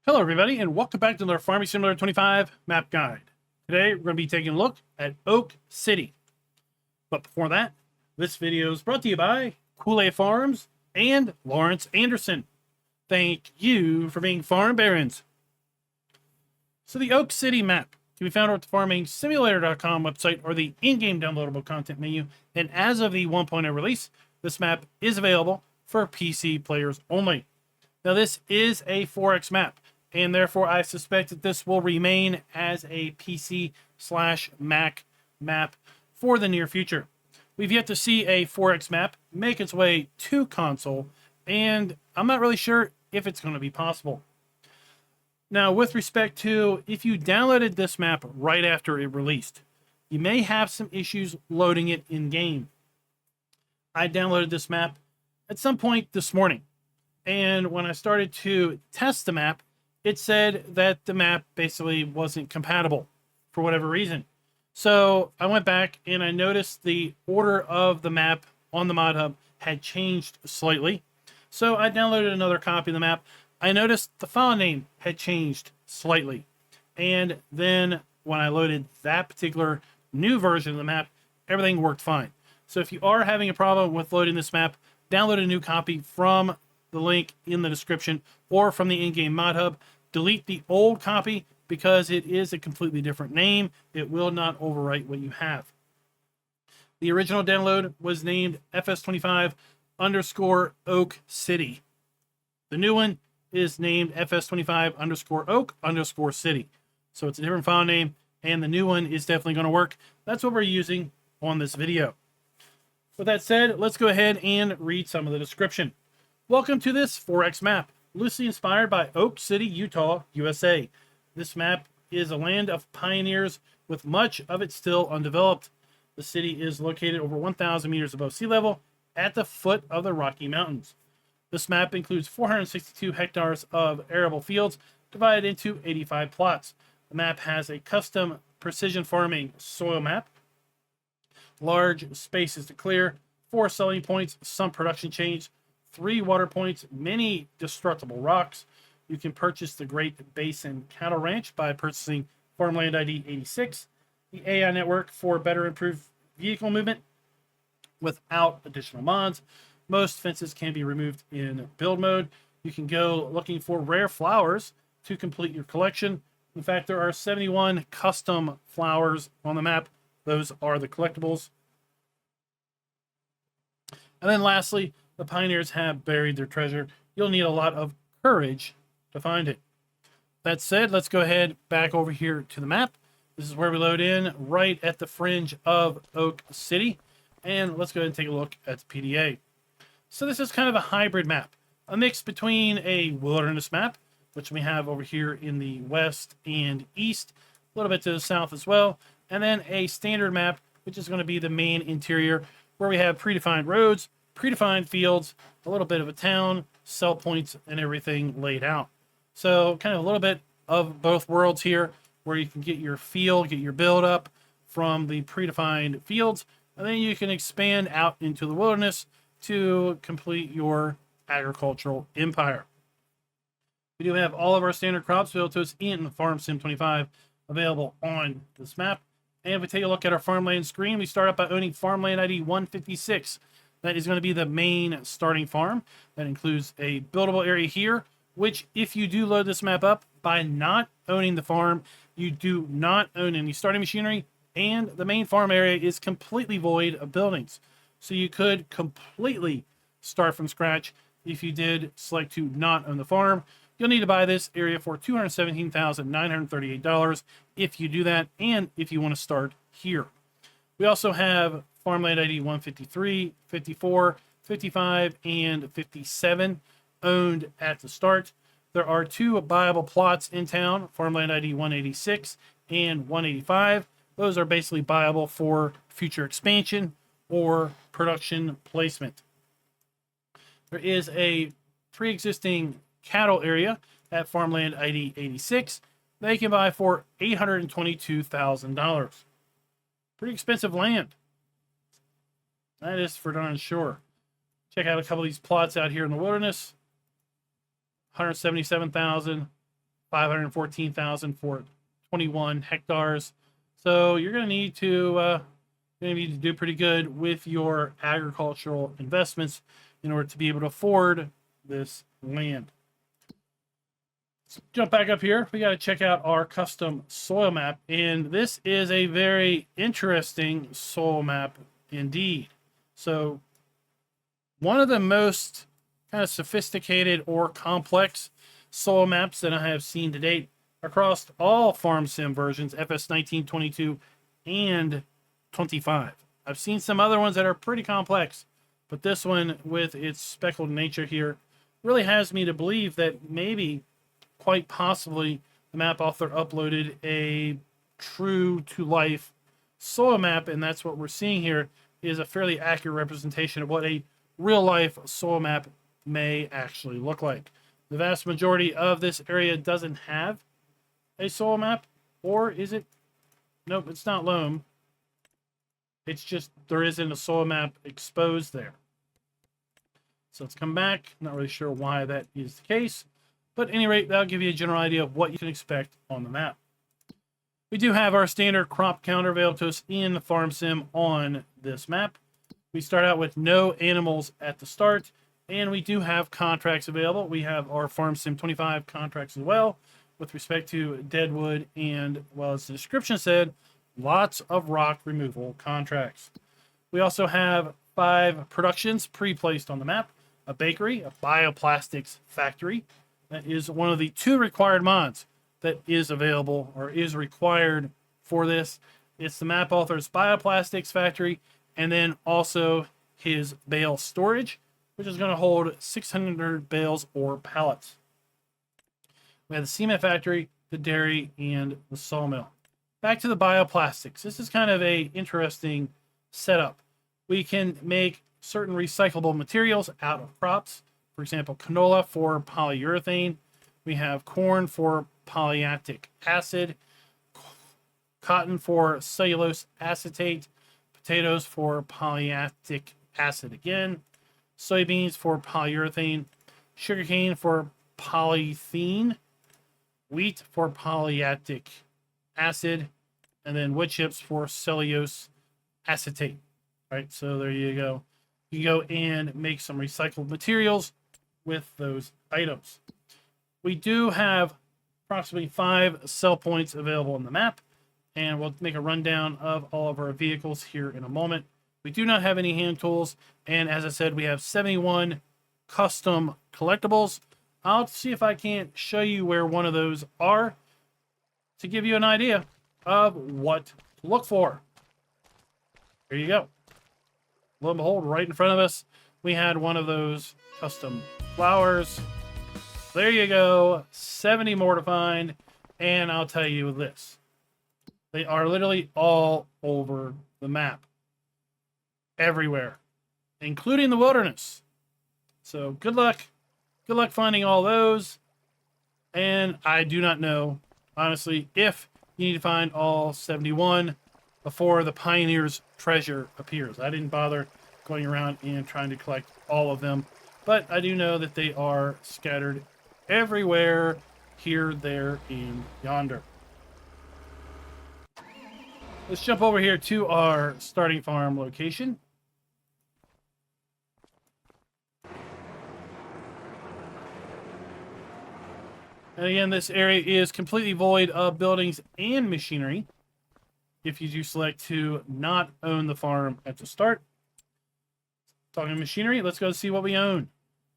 Hello everybody, and welcome back to another Farming Simulator 25 map guide. Today we're going to be taking a look at Oak City. But before that, this video is brought to you by Kool-Aid Farms and Lawrence Anderson. Thank you for being farm barons. So the Oak City map can be found at the farmingsimulator.com website or the in-game downloadable content menu. And as of the 1.0 release, this map is available for PC players only. Now this is a 4X map, and therefore I suspect that this will remain as a PC/Mac map for the near future. We've yet to see a 4X map make its way to console, and I'm not really sure if it's going to be possible. Now, with respect to if you downloaded this map right after it released, you may have some issues loading it in-game. I downloaded this map at some point this morning, and when I started to test the map, it said that the map basically wasn't compatible for whatever reason. So I went back and I noticed the order of the map on the mod hub had changed slightly. So I downloaded another copy of the map. I noticed the file name had changed slightly. And then when I loaded that particular new version of the map, everything worked fine. So if you are having a problem with loading this map, download a new copy from the link in the description or from the in-game mod hub. Delete the old copy because it is a completely different name. It will not overwrite what you have. The original download was named FS25_Oak City. The new one is named FS25_Oak_ City. So it's a different file name, and the new one is definitely going to work. That's what we're using on this video. With that said, let's go ahead and read some of the description. Welcome to this 4X map, loosely inspired by Oak City, Utah, USA. This map is a land of pioneers with much of it still undeveloped. The city is located over 1,000 meters above sea level at the foot of the Rocky Mountains. This map includes 462 hectares of arable fields divided into 85 plots. The map has a custom precision farming soil map, large spaces to clear, 4 selling points, some production change, 3 water points, many destructible rocks. You can purchase the Great Basin Cattle Ranch by purchasing Farmland ID 86, the AI network for better improved vehicle movement without additional mods. Most fences can be removed in build mode. You can go looking for rare flowers to complete your collection. In fact, there are 71 custom flowers on the map. Those are the collectibles. And then lastly, the pioneers have buried their treasure. You'll need a lot of courage to find it. That said, let's go ahead back over here to the map. This is where we load in, right at the fringe of Oak City. And let's go ahead and take a look at the PDA. So this is kind of a hybrid map, a mix between a wilderness map, which we have over here in the west and east, a little bit to the south as well, and then a standard map, which is going to be the main interior, where we have predefined roads, predefined fields, a little bit of a town, sell points, and everything laid out. So kind of a little bit of both worlds here, where you can get your feel, get your build up from the predefined fields, and then you can expand out into the wilderness to complete your agricultural empire. We do have all of our standard crops built to us in Farm Sim 25 available on this map. And if we take a look at our farmland screen, we start out by owning Farmland ID 156. That is going to be the main starting farm. That includes a buildable area here, which if you do load this map up by not owning the farm, you do not own any starting machinery, and the main farm area is completely void of buildings. So you could completely start from scratch if you did select to not own the farm. You'll need to buy this area for $217,938 if you do that, and if you want to start here. We also have Farmland ID 153, 54, 55, and 57 owned at the start. There are 2 viable plots in town, Farmland ID 186 and 185. Those are basically viable for future expansion or production placement. There is a pre-existing cattle area at Farmland ID 86 they can buy for $822,000. Pretty expensive land. That is for darn sure. Check out a couple of these plots out here in the wilderness. 177,000, 514,000 for 21 hectares. So you're going to need to do pretty good with your agricultural investments in order to be able to afford this land. Let's jump back up here. We got to check out our custom soil map, and this is a very interesting soil map indeed. So one of the most kind of sophisticated or complex soil maps that I have seen to date across all farm sim versions, FS 19, 22, and 25. I've seen some other ones that are pretty complex, but this one, with its speckled nature here, really has me to believe that maybe, quite possibly, the map author uploaded a true to life soil map, and that's what we're seeing here is a fairly accurate representation of what a real life soil map may actually look like. The vast majority of this area doesn't have a soil map, or is it? Nope, it's not loam. It's just there isn't a soil map exposed there. So let's come back. Not really sure why that is the case, but at any rate, that'll give you a general idea of what you can expect on the map. We do have our standard crop counter available to us in the farm sim on this map. We start out with no animals at the start, and we do have contracts available. We have our farm sim 25 contracts as well with respect to deadwood, and, well, as the description said, lots of rock removal contracts. We also have 5 productions pre-placed on the map: a bakery, a bioplastics factory. That is one of the 2 required mods that is available or is required for this. It's the map author's bioplastics factory, and then also his bale storage, which is going to hold 600 bales or pallets. We have the cement factory, the dairy, and the sawmill. Back to the bioplastics. This is kind of a interesting setup. We can make certain recyclable materials out of crops. For example, canola for polyurethane. We have corn for polylactic acid, cotton for cellulose acetate, potatoes for polylactic acid again, soybeans for polyurethane, sugarcane for polythene, wheat for polylactic acid, and then wood chips for cellulose acetate. Right, so there you go. You go and make some recycled materials with those items. We do have approximately 5 sell points available on the map, and we'll make a rundown of all of our vehicles here in a moment. We do not have any hand tools, and as I said, we have 71 custom collectibles. I'll see if I can't show you where one of those are to give you an idea of what to look for. There you go. Lo and behold, right in front of us, we had one of those custom flowers. There you go, 70 more to find, and I'll tell you this. They are literally all over the map. Everywhere, including the wilderness. So good luck. Good luck finding all those. And I do not know, honestly, if you need to find all 71 before the Pioneer's treasure appears. I didn't bother going around and trying to collect all of them, but I do know that they are scattered everywhere, here, there, and yonder. Let's jump over here to our starting farm location. And again, this area is completely void of buildings and machinery if you do select to not own the farm at the start. Talking machinery, let's go see what we own.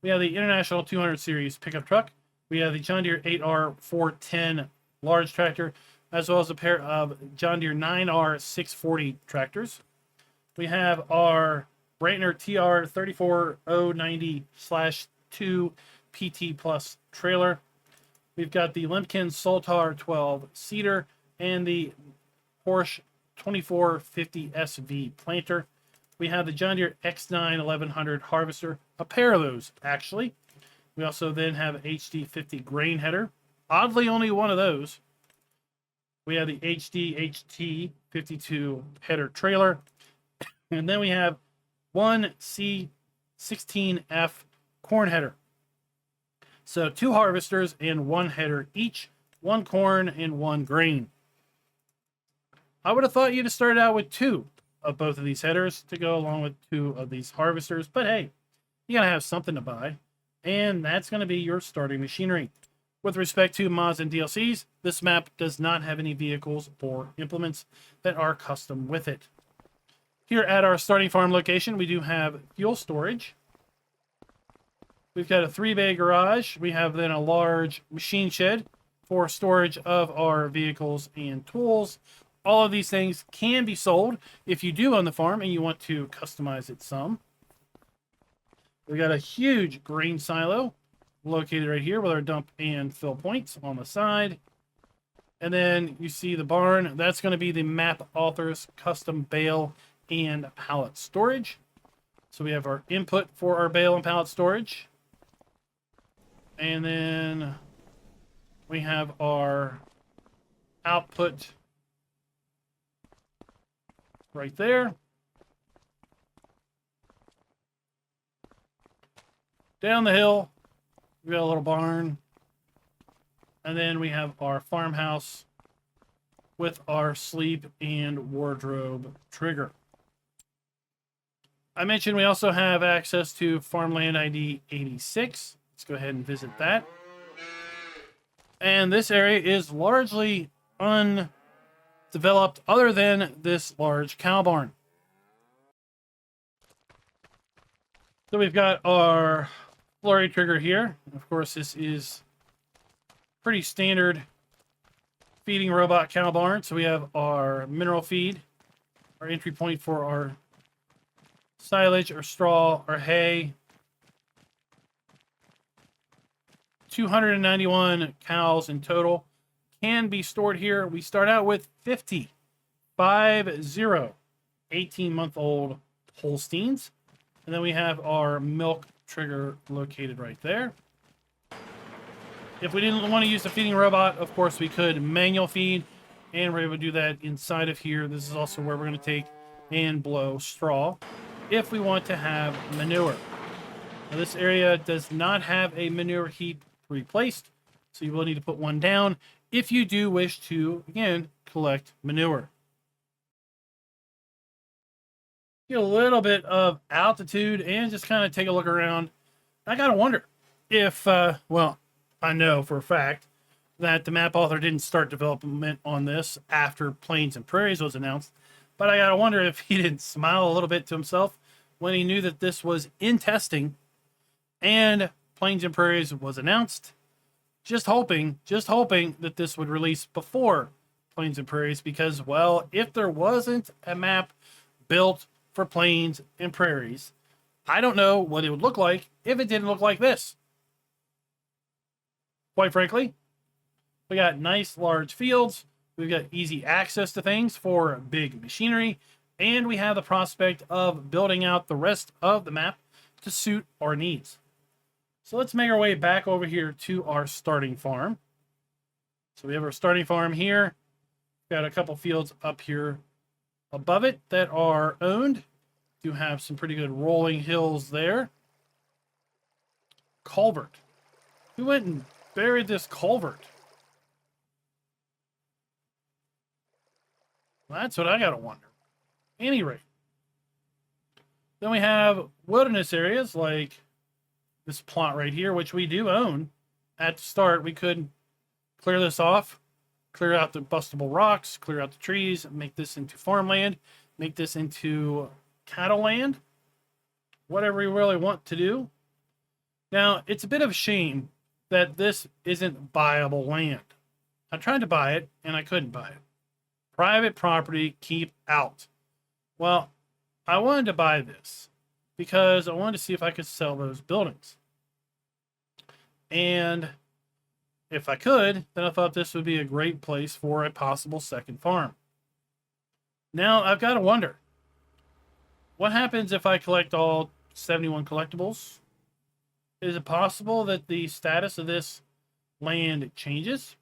We have the International 200 Series pickup truck. We have the John Deere 8R 410 large tractor, as well as a pair of John Deere 9R 640 tractors. We have our Brantner TR 34090/2 PT Plus trailer. We've got the Lemken Soltar 12 seeder and the Porsche 2450 SV planter. We have the John Deere X9 1100 harvester, a pair of those actually. We also then have an HD50 grain header. Oddly, only one of those. We have the HD HT52 header trailer. And then we have one C16F corn header. So 2 harvesters and 1 header each 1 corn, and 1 grain. I would have thought you'd have started out with 2 of both of these headers to go along with 2 of these harvesters, but hey, you gotta have something to buy, and that's going to be your starting machinery. With respect to mods and DLCs, this map does not have any vehicles or implements that are custom with it. Here at our starting farm location, we do have fuel storage. We've got a 3-bay garage. We have then a large machine shed for storage of our vehicles and tools. All of these things can be sold if you do own the farm and you want to customize it some. We got a huge grain silo located right here with our dump and fill points on the side. And then you see the barn. That's going to be the map author's custom bale and pallet storage. So we have our input for our bale and pallet storage. And then we have our output right there. Down the hill, we got a little barn. And then we have our farmhouse with our sleep and wardrobe trigger. I mentioned we also have access to farmland ID 86. Let's go ahead and visit that. And this area is largely undeveloped other than this large cow barn. So we've got our flurry trigger here. Of course, this is pretty standard feeding robot cow barn. So we have our mineral feed, our entry point for our silage or straw or hay. 291 cows in total can be stored here. We start out with 50 18-month-old Holsteins. And then we have our milk trigger located right there. If we didn't want to use the feeding robot, of course, we could manual feed, and we're able to do that inside of here. This is also where we're going to take and blow straw if we want to have manure. Now, this area does not have a manure heap replaced, so you will need to put one down if you do wish to, again, collect manure. Get a little bit of altitude and just kind of take a look around. I gotta wonder if, well, I know for a fact that the map author didn't start development on this after Plains and Prairies was announced, but I gotta wonder if he didn't smile a little bit to himself when he knew that this was in testing and Plains and Prairies was announced. Just hoping that this would release before Plains and Prairies, because, well, if there wasn't a map built for Plains and Prairies, I don't know what it would look like if it didn't look like this. Quite frankly, we got nice large fields, we've got easy access to things for big machinery, and we have the prospect of building out the rest of the map to suit our needs. So let's make our way back over here to our starting farm. So we have our starting farm here. Got a couple fields up here above it that are owned. Do have some pretty good rolling hills there. Culvert. Who went and buried this culvert? Well, that's what I gotta wonder. Any rate. Then we have wilderness areas like this plot right here, which we do own. At the start, we could clear this off, clear out the bustable rocks, clear out the trees, make this into farmland, make this into cattle land, whatever we really want to do. Now, it's a bit of a shame that this isn't buyable land. I tried to buy it, and I couldn't buy it. Private property, keep out. Well, I wanted to buy this because I wanted to see if I could sell those buildings. And if I could, then I thought this would be a great place for a possible second farm. Now, I've got to wonder, what happens if I collect all 71 collectibles? Is it possible that the status of this land changes?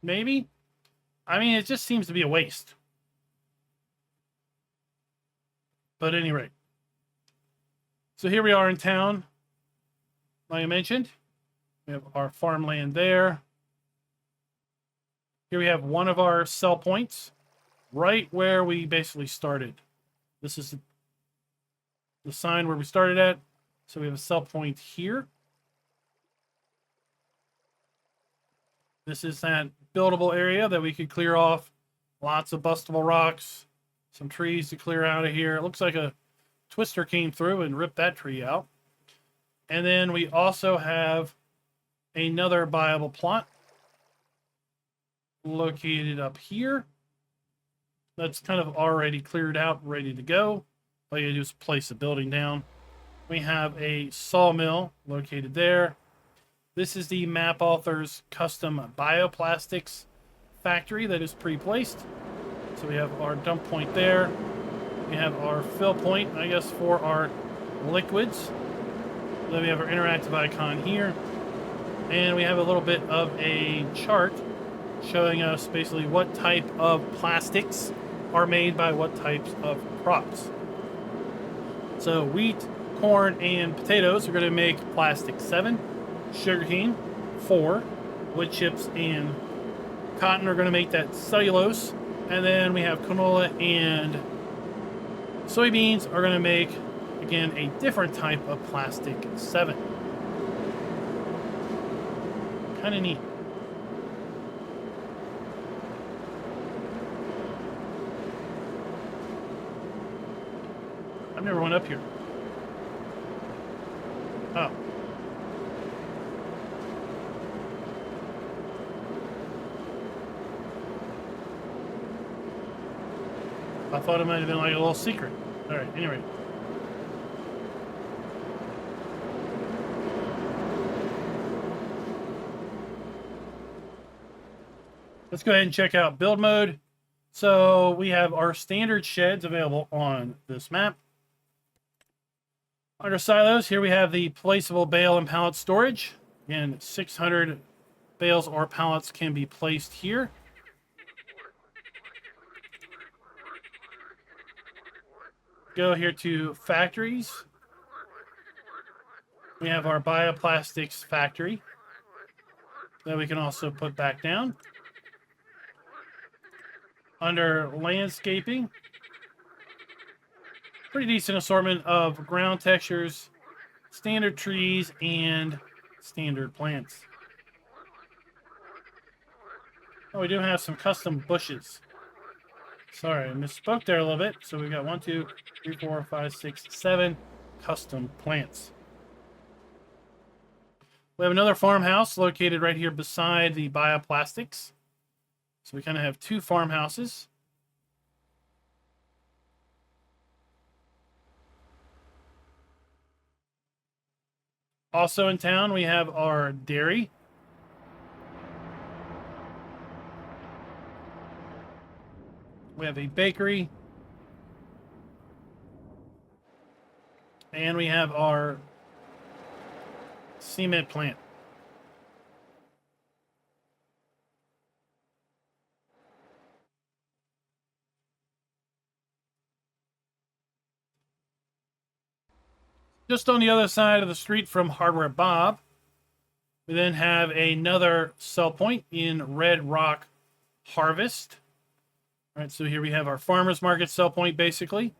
Maybe. I mean, it just seems to be a waste. But at any rate. So here we are in town. Like I mentioned, We have our farmland there. Here we have one of our sell points, right where we basically started. This is the sign where we started at. So we have a sell point here. This is that buildable area that we could clear off. Lots of bustable rocks, some trees to clear out of here. It looks like a twister came through and ripped that tree out. And then we also have another viable plot located up here. That's kind of already cleared out, ready to go. All you do is place a building down. We have a sawmill located there. This is the map author's custom bioplastics factory that is pre-placed. So we have our dump point there. We have our fill point, I guess, for our liquids. Then we have our interactive icon here. And we have a little bit of a chart showing us basically what type of plastics are made by what types of crops. So wheat, corn, and potatoes are going to make plastic 7. Sugarcane 4. Wood chips and cotton are going to make that cellulose. And then we have canola and soybeans are going to make, again, a different type of plastic 7. Kind of neat. I've never went up here. Oh. I thought it might have been like a little secret. All right, anyway. Let's go ahead and check out build mode. So we have our standard sheds available on this map. Under silos, here we have the placeable bale and pallet storage. Again, 600 bales or pallets can be placed here. Go here to factories. We have our bioplastics factory that we can also put back down. Under landscaping, pretty decent assortment of ground textures, standard trees, and standard plants. Oh, we do have some custom bushes. Sorry, I misspoke there a little bit. So we've got 1, 2, 3, 4, 5, 6, 7 custom plants. We have another farmhouse located right here beside the bioplastics. So we kind of have 2 farmhouses. Also in town, we have our dairy. We have a bakery. And we have our cement plant. Just on the other side of the street from Hardware Bob, we then have another sell point in Red Rock Harvest. All right, so here we have our farmers market sell point, basically.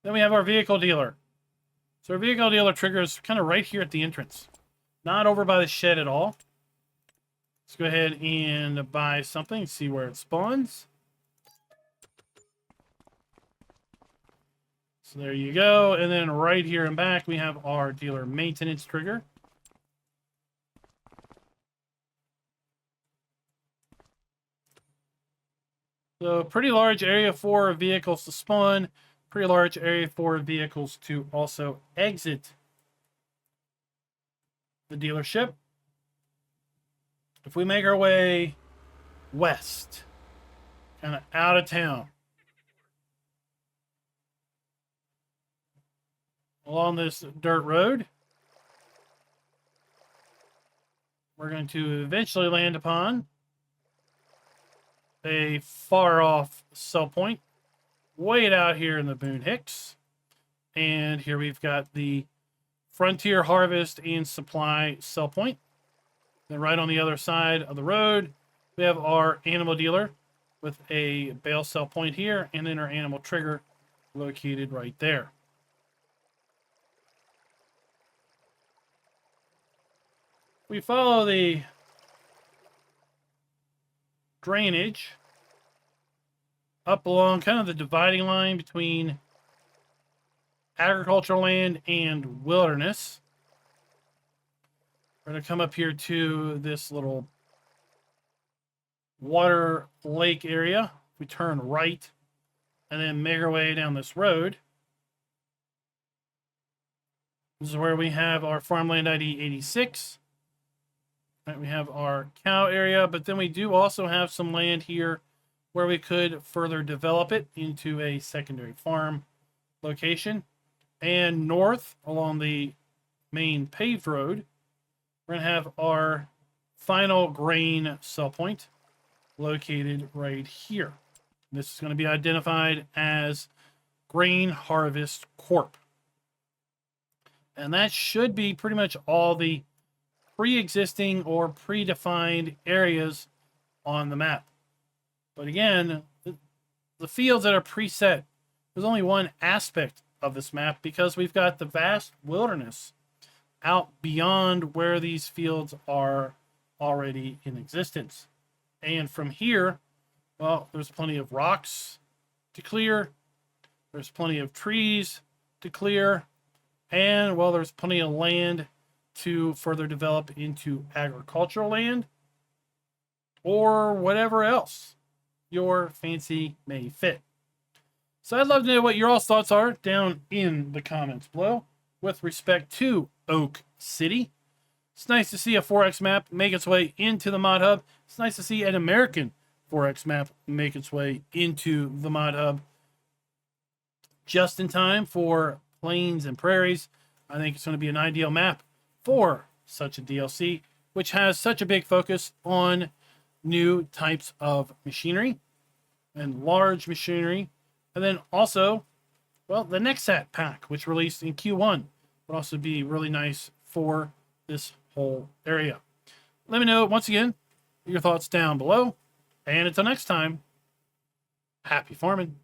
Then we have our vehicle dealer. So our vehicle dealer triggers kind of right here at the entrance, not over by the shed at all. Let's go ahead and buy something, see where it spawns. So there you go. And then right here in back, we have our dealer maintenance trigger. So pretty large area for vehicles to spawn, pretty large area for vehicles to also exit the dealership. If we make our way west, kind of out of town, along this dirt road, we're going to eventually land upon a far off sell point way out here in the Boone Hicks. And here we've got the Frontier Harvest and Supply Sell Point. Then right on the other side of the road, we have our animal dealer with a bale sell point here, and then our animal trigger located right there. We follow the drainage up along kind of the dividing line between agricultural land and wilderness. We're going to come up here to this little water lake area. We turn right and then make our way down this road. This is where we have our farmland ID 86. Right, we have our cow area, but then we do also have some land here where we could further develop it into a secondary farm location. And north along the main paved road, we're going to have our final grain sell point located right here. This is going to be identified as Grain Harvest Corp. And that should be pretty much all the pre-existing or predefined areas on the map. But again, the fields that are preset, there's only one aspect of this map because we've got the vast wilderness out beyond where these fields are already in existence. And from here, well, there's plenty of rocks to clear. There's plenty of trees to clear. And, well, there's plenty of land to further develop into agricultural land or whatever else your fancy may fit. So I'd love to know what your all's thoughts are down in the comments below with respect to Oak City. It's nice to see a 4X map make its way into the mod hub. It's nice to see an American 4X map make its way into the mod hub just in time for plains and prairies. I think it's going to be an ideal map for such a DLC, which has such a big focus on new types of machinery and large machinery. And then also, well, the Nexat pack, which released in Q1, would also be really nice for this whole area. Let me know, once again, your thoughts down below. And until next time, happy farming.